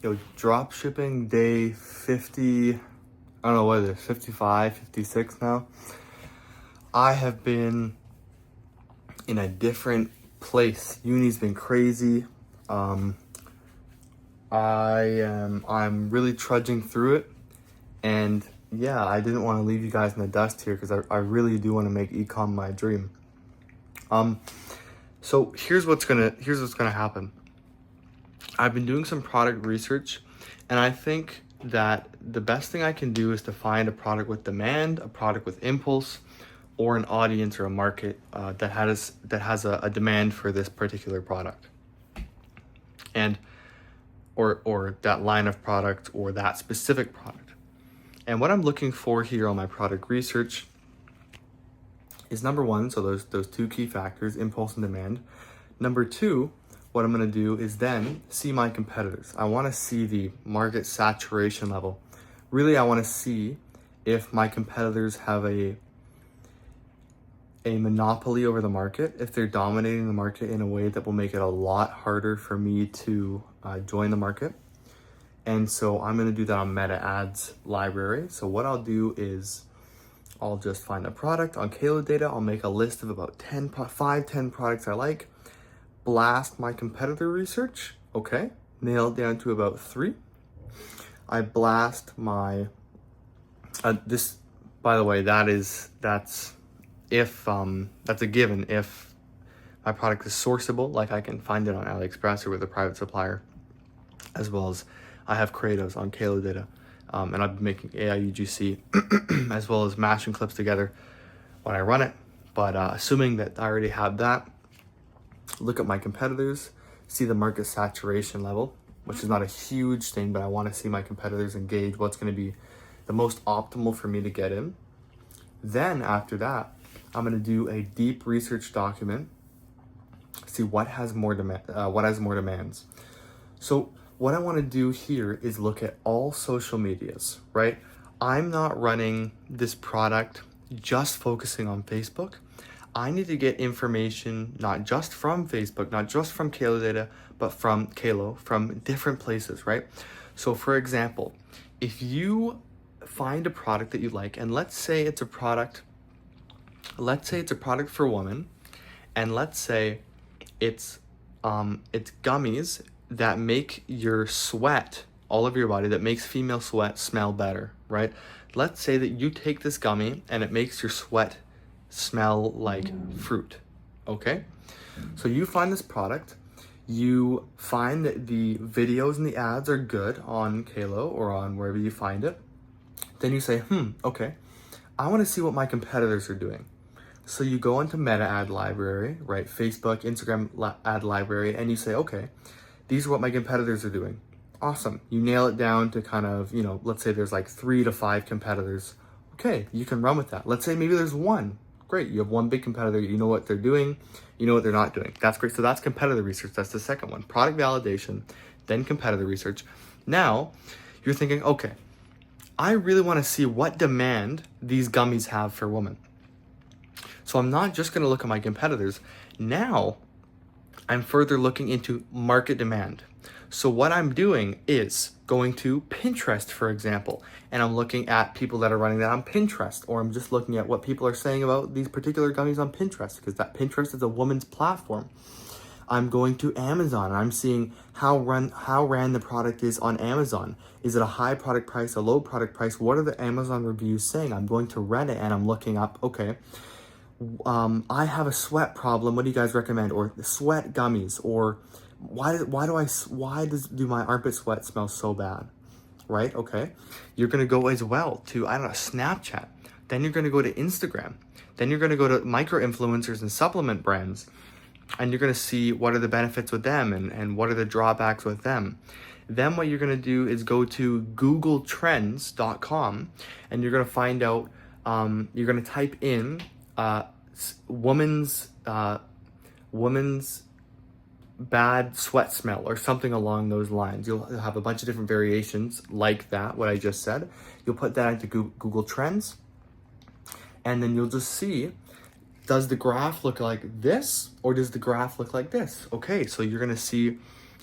Yo, drop shipping day 50, I don't know what it is, 55, 56 now. I have been in a different place. Uni's been crazy. I'm really trudging through it. And yeah, I didn't want to leave you guys in the dust here because I really do want to make ecom my dream. So here's what's gonna happen. I've been doing some product research, and I think that the best thing I can do is to find a product with demand, a product with impulse, or an audience or a market that has a demand for this particular product, and or that line of product or that specific product. And what I'm looking for here on my product research is number one, so those two key factors, impulse and demand. Number two, what I'm gonna do is then see my competitors. I wanna see the market saturation level. Really, I wanna see if my competitors have a monopoly over the market, if they're dominating the market in a way that will make it a lot harder for me to join the market. And so I'm gonna do that on Meta Ads library. So what I'll do is I'll just find a product on Kalo data. I'll make a list of about 10 products I like, blast my competitor research, okay, nail it down to about 3. I blast my, this, by the way, that's a given if my product is sourceable, like I can find it on AliExpress or with a private supplier, as well as I have creatives on Kalo data, and I've been making AI UGC as well as mashing clips together when I run it. But assuming that I already have that, look at my competitors, see the market saturation level, which is not a huge thing, but I want to see my competitors engage what's going to be the most optimal for me to get in. Then after that, I'm going to do a deep research document, see what has more demands. So what I want to do here is look at all social medias, right? I'm not running this product just focusing on Facebook. I need to get information not just from Facebook, not just from Kalo data, but from different places, right? So for example, if you find a product that you like, and let's say it's a product for women, and let's say it's gummies that make your sweat, all of your body, that makes female sweat smell better, right? Let's say that you take this gummy and it makes your sweat smell like fruit, okay? So you find this product, you find that the videos and the ads are good on Kalo or on wherever you find it. Then you say, okay, I wanna see what my competitors are doing. So you go into Meta Ad Library, right? Facebook, Instagram ad library, and you say, okay, these are what my competitors are doing. Awesome. You nail it down to kind of, let's say there's like 3 to 5 competitors. Okay, you can run with that. Let's say maybe there's 1. Great, you have 1 big competitor, you know what they're doing, you know what they're not doing. That's great. So that's competitor research. That's the second one. Product validation, then competitor research. Now, you're thinking, okay, I really want to see what demand these gummies have for women. So I'm not just going to look at my competitors. Now, I'm further looking into market demand. So what I'm doing is going to Pinterest, for example, and I'm looking at people that are running that on Pinterest, or I'm just looking at what people are saying about these particular gummies on Pinterest, because that Pinterest is a woman's platform. I'm going to Amazon, and I'm seeing how ran the product is on Amazon. Is it a high product price, a low product price? What are the Amazon reviews saying? I'm going to Reddit and I'm looking up, okay, I have a sweat problem. What do you guys recommend? Or sweat gummies, or why do my armpit sweat smell so bad? Right? Okay. You're going to go as well to, Snapchat. Then you're going to go to Instagram. Then you're going to go to micro influencers and supplement brands. And you're going to see what are the benefits with them and what are the drawbacks with them. Then what you're going to do is go to googletrends.com and you're going to find out, you're going to type in woman's bad sweat smell or something along those lines. You'll have a bunch of different variations like that, what I just said. You'll put that into Google Trends, and then you'll just see, does the graph look like this or does the graph look like this? Okay, so you're gonna see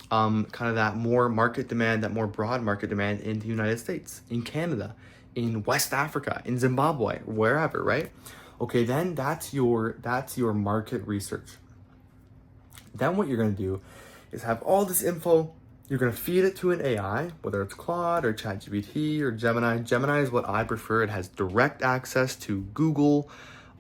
kind of that more market demand, that more broad market demand in the United States, in Canada, in West Africa, in Zimbabwe, wherever, right? Okay, then that's your market research. Then what you're gonna do is have all this info, you're gonna feed it to an AI, whether it's Claude or ChatGPT or Gemini. Gemini is what I prefer. It has direct access to Google,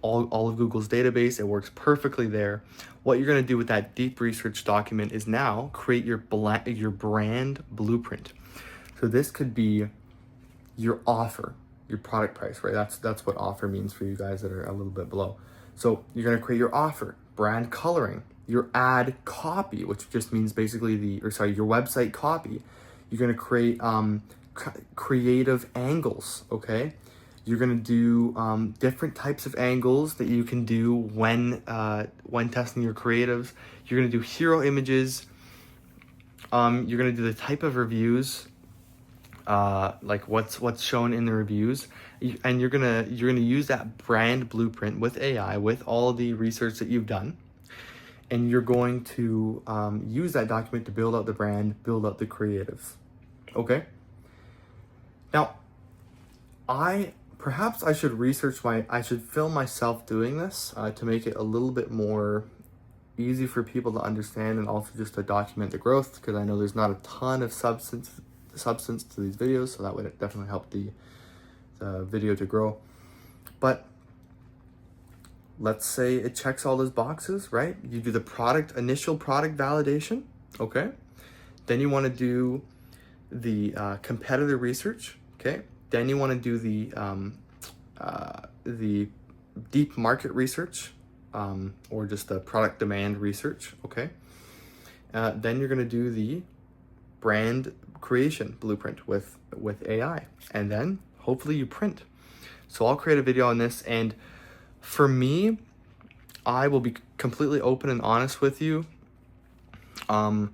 all of Google's database. It works perfectly there. What you're gonna do with that deep research document is now create your brand blueprint. So this could be your offer, your product price, right? That's what offer means for you guys that are a little bit below. So you're gonna create your offer, brand coloring, your ad copy, which just means basically your website copy. You're gonna create creative angles, okay? You're gonna do different types of angles that you can do when testing your creatives. You're gonna do hero images. You're gonna do the type of reviews, like what's shown in the reviews, and you're gonna use that brand blueprint with AI, with all the research that you've done, and you're going to use that document to build out the brand, build out the creatives. Okay. Now, perhaps I should film myself doing this to make it a little bit more easy for people to understand, and also just to document the growth, because I know there's not a ton of substance to these videos, so that would definitely help the video to grow. But let's say it checks all those boxes, right? You do the initial product validation, okay? Then you want to do the competitor research, okay? Then you want to do the deep market research, or just the product demand research, okay? Then you're going to do the brand creation blueprint with AI, and then hopefully you print. So I'll create a video on this, and for me, I will be completely open and honest with you. I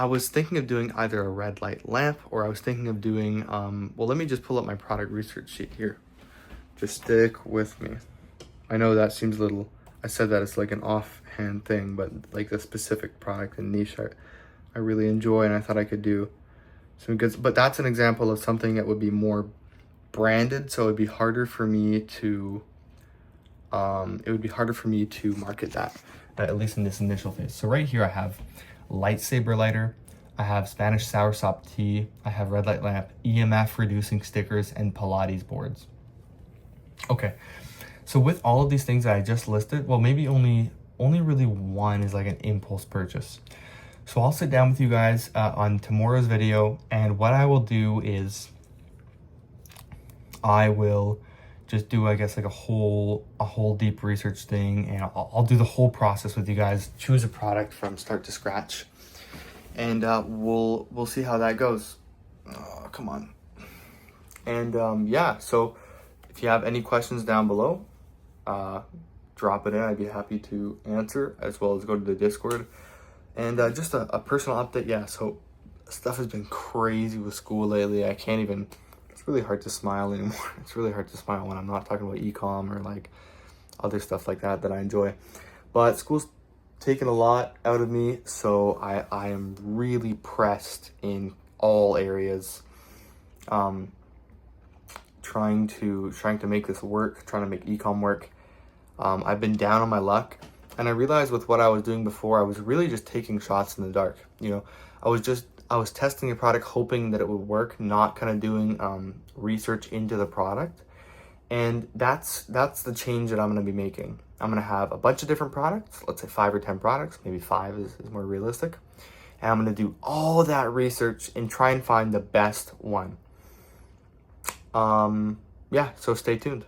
was thinking of doing either a red light lamp, or I was thinking of doing, well, let me just pull up my product research sheet here. Just stick with me. I know that seems a little, I said that it's like an offhand thing, but like the specific product and niche I really enjoy, and I thought I could do some good, but that's an example of something that would be more branded, so it'd be harder for me to market that, at least in this initial phase. So right here I have lightsaber lighter, I have Spanish soursop tea, I have red light lamp, EMF reducing stickers, and Pilates boards. Okay, so with all of these things that I just listed, well, maybe only really one is like an impulse purchase. So I'll sit down with you guys on tomorrow's video, and what I will do is I will just do, I guess, like a whole deep research thing, and I'll do the whole process with you guys, choose a product from start to scratch, and we'll see how that goes. Oh, come on. And yeah, so if you have any questions down below, drop it in. I'd be happy to answer, as well as go to the Discord. And just a personal update, yeah, so stuff has been crazy with school lately. I can't even, it's really hard to smile anymore. It's really hard to smile when I'm not talking about e-com or like other stuff like that I enjoy. But school's taken a lot out of me, so I am really pressed in all areas. Trying to make this work, trying to make e-com work. I've been down on my luck. And I realized with what I was doing before, I was really just taking shots in the dark. You know, I was testing a product, hoping that it would work, not kind of doing research into the product. And that's the change that I'm going to be making. I'm going to have a bunch of different products, let's say 5 or 10 products, maybe 5 is more realistic. And I'm going to do all of that research and try and find the best one. Yeah, so stay tuned.